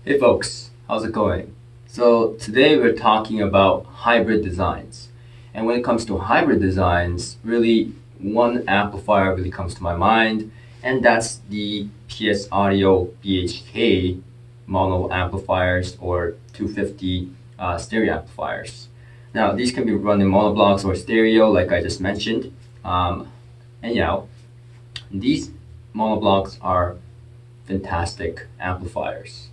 Hey folks, how's it going? So today we're talking about hybrid designs. And when it comes to hybrid designs, really one amplifier really comes to my mind, and that's the PS Audio BHK mono amplifiers or 250 stereo amplifiers. Now these can be run in monoblocks or stereo like I just mentioned. And these monoblocks are fantastic amplifiers.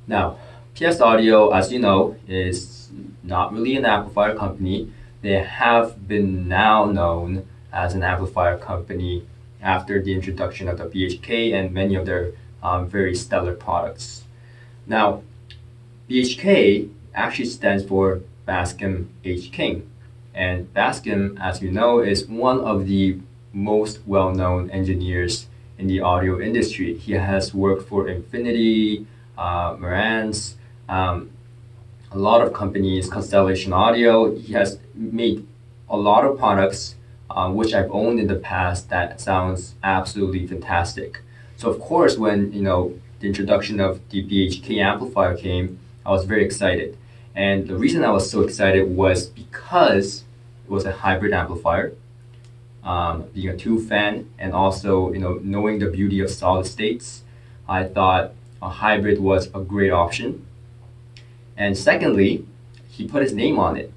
Now, PS Audio, as you know, is not really an amplifier company. They have been now known as an amplifier company after the introduction of the BHK and many of their very stellar products. Now, BHK actually stands for Bascom H King. And Bascom, as you know, is one of the most well-known engineers in the audio industry. He has worked for Infinity, Marantz, a lot of companies, Constellation Audio. He has made a lot of products which I've owned in the past that sounds absolutely fantastic. So of course, when the introduction of the BHK amplifier came, I was very excited. And the reason I was so excited was because it was a hybrid amplifier, being a tube fan, and also knowing the beauty of solid states. I thought a hybrid was a great option. And secondly, he put his name on it.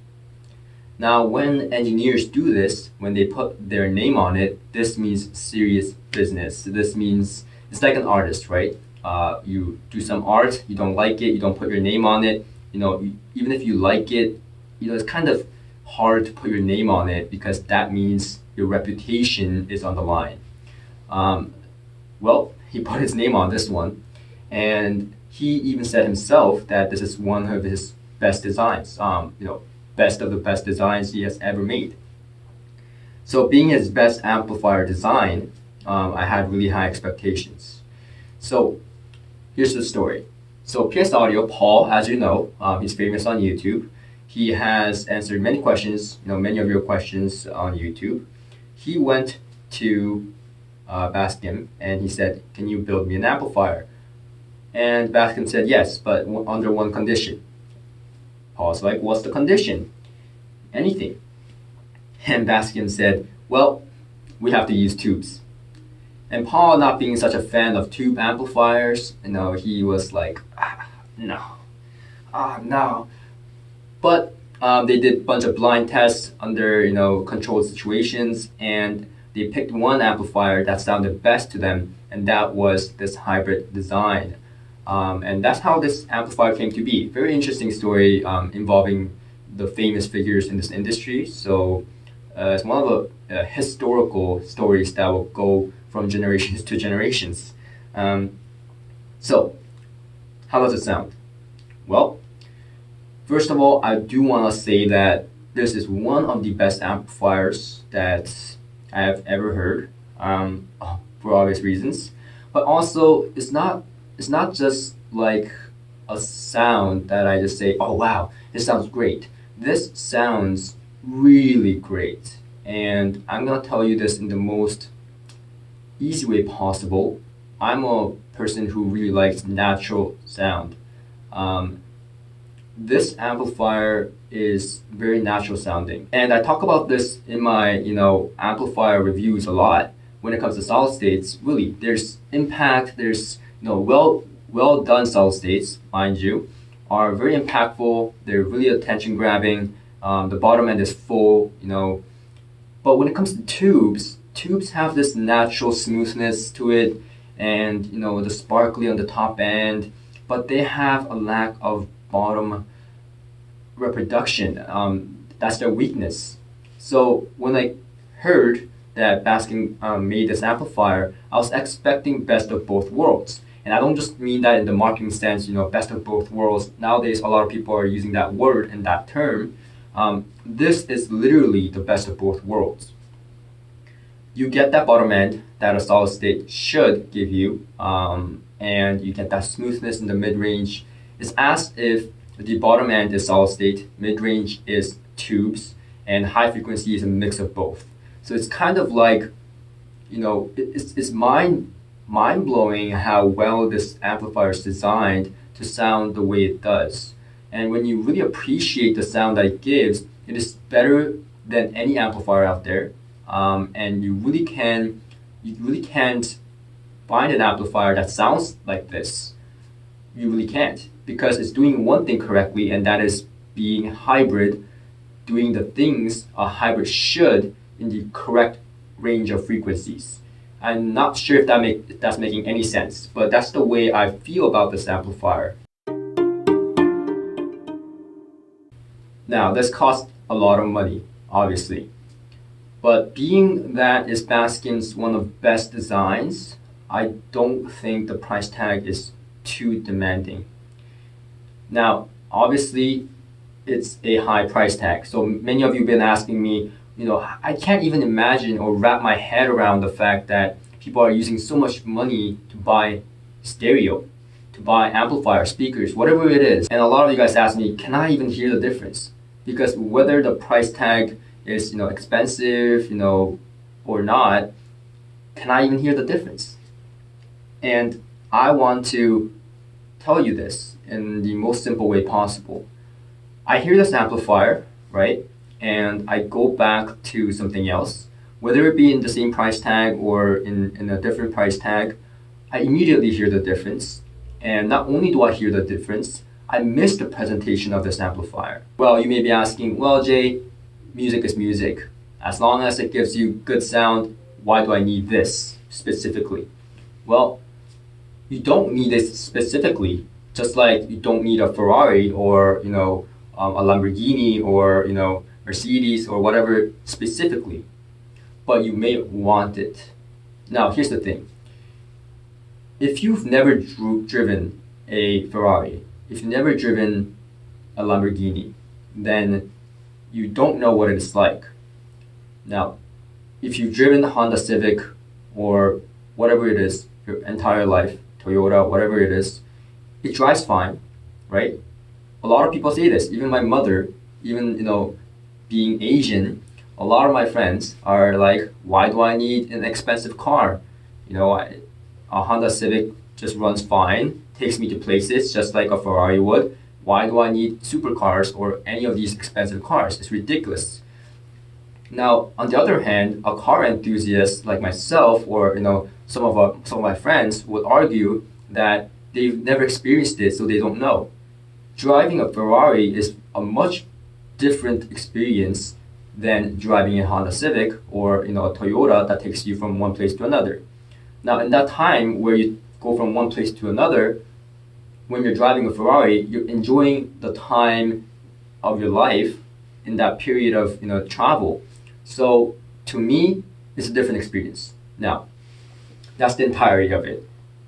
Now, when engineers do this, when they put their name on it, this means serious business. This means it's like an artist, right? You do some art, you don't like it, you don't put your name on it. Even if you like it, it's kind of hard to put your name on it because that means your reputation is on the line. Well, he put his name on this one, and he even said himself that this is one of his best designs. Best of the best designs he has ever made. So being his best amplifier design, I had really high expectations. So here's the story. So PS Audio, Paul, as you know, he's famous on YouTube. He has answered many questions, many of your questions on YouTube. He went to Bascom and he said, "Can you build me an amplifier?" And Bascom said, "Yes, but under one condition." Paul's like, "What's the condition?" "Anything." And Bascom said, "Well, we have to use tubes." And Paul, not being such a fan of tube amplifiers, he was like, no, no. But they did a bunch of blind tests under controlled situations, and they picked one amplifier that sounded best to them, and that was this hybrid design. And that's how this amplifier came to be. Very interesting story involving the famous figures in this industry. So it's one of the historical stories that will go from generations to generations. So how does it sound? Well, first of all, I do want to say that this is one of the best amplifiers that I have ever heard, for obvious reasons. But also, it's not just like a sound that I just say, "Oh wow, this sounds great." This sounds really great, and I'm gonna tell you this in the most easy way possible. I'm a person who really likes natural sound. This amplifier is very natural sounding, and I talk about this in my amplifier reviews a lot. When it comes to solid states, really, there's impact. There's well done solid states, mind you, are very impactful. They're really attention grabbing. The bottom end is full, But when it comes to tubes, tubes have this natural smoothness to it, and the sparkly on the top end, but they have a lack of bottom reproduction. That's their weakness. So when I heard that Bascom made this amplifier, I was expecting best of both worlds. And I don't just mean that in the marketing sense, best of both worlds. Nowadays, a lot of people are using that word and that term. This is literally the best of both worlds. You get that bottom end that a solid state should give you, and you get that smoothness in the mid-range. It's as if the bottom end is solid state, mid-range is tubes, and high frequency is a mix of both. So it's kind of like, it's mind mind-blowing how well this amplifier is designed to sound the way it does. And when you really appreciate the sound that it gives, it is better than any amplifier out there. And you really can't find an amplifier that sounds like this. You really can't, because it's doing one thing correctly, and that is being hybrid, doing the things a hybrid should in the correct range of frequencies. I'm not sure if that's making any sense, but that's the way I feel about this amplifier. Now, this costs a lot of money, obviously. But being that is Bascom's one of best designs, I don't think the price tag is too demanding. Now, obviously, it's a high price tag. So many of you have been asking me, I can't even imagine or wrap my head around the fact that people are using so much money to buy stereo, to buy amplifier, speakers, whatever it is. And a lot of you guys ask me, can I even hear the difference? Because whether the price tag is expensive, or not, can I even hear the difference? And I want to tell you this in the most simple way possible. I hear this amplifier, right? And I go back to something else, whether it be in the same price tag or in a different price tag, I immediately hear the difference. And not only do I hear the difference, I miss the presentation of this amplifier. Well, you may be asking, well, Jay, music is music. As long as it gives you good sound, why do I need this specifically? Well, you don't need it specifically, just like you don't need a Ferrari or a Lamborghini or Mercedes or whatever specifically, but you may want it. Now, here's the thing. If you've never driven a Ferrari, if you've never driven a Lamborghini, then you don't know what it's like. Now, if you've driven a Honda Civic or whatever it is your entire life, Toyota, whatever it is, it drives fine, right? A lot of people say this, even my mother, even being Asian, a lot of my friends are like, why do I need an expensive car? A Honda Civic just runs fine, takes me to places just like a Ferrari would. Why do I need supercars or any of these expensive cars? It's ridiculous. Now, on the other hand, a car enthusiast like myself or some of my friends would argue that they've never experienced it, so they don't know. Driving a Ferrari is a much different experience than driving a Honda Civic or a Toyota that takes you from one place to another. Now, in that time where you go from one place to another, when you're driving a Ferrari, you're enjoying the time of your life in that period of travel. So to me, it's a different experience. Now, that's the entirety of it.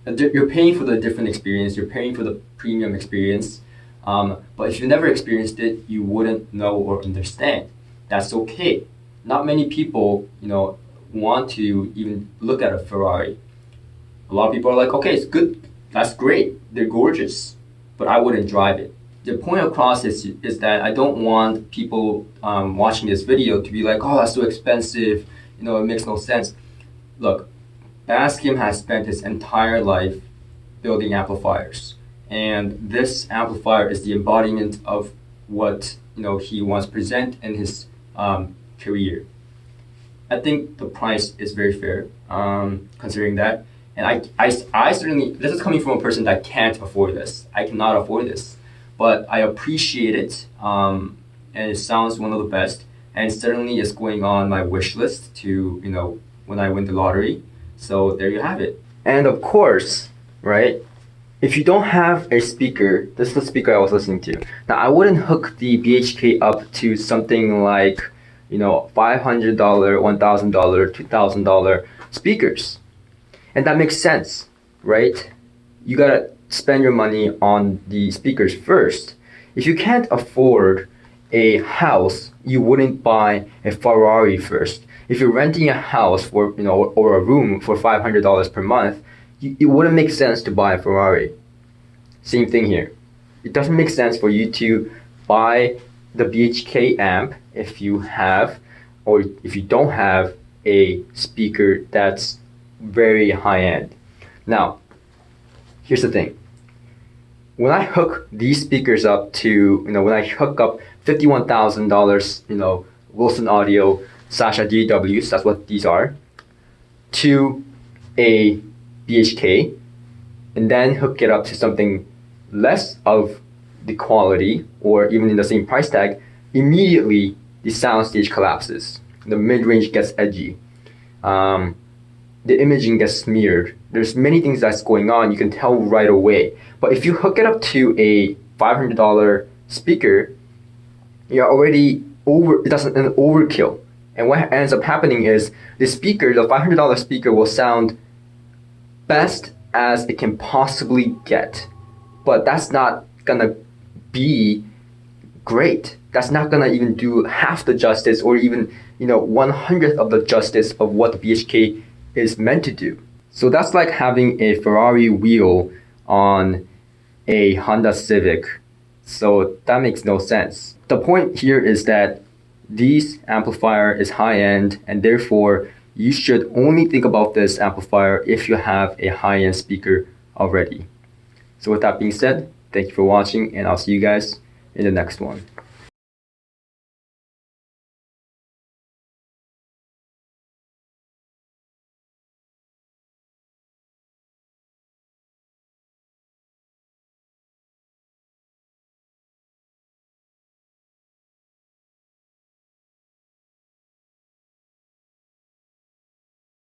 You're paying for the different experience. You're paying for the premium experience. But if you never experienced it, you wouldn't know or understand. That's okay. Not many people, want to even look at a Ferrari. A lot of people are like, okay, it's good. That's great. They're gorgeous. But I wouldn't drive it. The point across is that I don't want people watching this video to be like, oh, that's so expensive. It makes no sense. Look, Bascom has spent his entire life building amplifiers. And this amplifier is the embodiment of what he wants to present in his career. I think the price is very fair, considering that. And I certainly, this is coming from a person that can't afford this. I cannot afford this. But I appreciate it, and it sounds one of the best. And certainly is going on my wish list to, when I win the lottery. So there you have it. And of course, right, if you don't have a speaker, this is the speaker I was listening to. Now, I wouldn't hook the BHK up to something like, $500, $1,000, $2,000 speakers. And that makes sense, right? You gotta spend your money on the speakers first. If you can't afford a house, you wouldn't buy a Ferrari first. If you're renting a house for, or a room for $500 per month, it wouldn't make sense to buy a Ferrari. Same thing here. It doesn't make sense for you to buy the BHK amp if you have, or if you don't have a speaker that's very high end. Now, here's the thing. When I hook these speakers up to, when I hook up $51,000, Wilson Audio Sasha DWs, that's what these are, to a BHK, and then hook it up to something less of the quality or even in the same price tag, immediately the soundstage collapses. The mid-range gets edgy. The imaging gets smeared. There's many things that's going on. You can tell right away. But if you hook it up to a $500 speaker, you're already that's an overkill. And what ends up happening is the $500 speaker will sound best as it can possibly get. But that's not gonna be great. That's not gonna even do half the justice or even 1/100th of the justice of what the BHK is meant to do. So that's like having a Ferrari wheel on a Honda Civic. So that makes no sense. The point here is that this amplifier is high-end, and therefore you should only think about this amplifier if you have a high-end speaker already. So with that being said, thank you for watching, and I'll see you guys in the next one.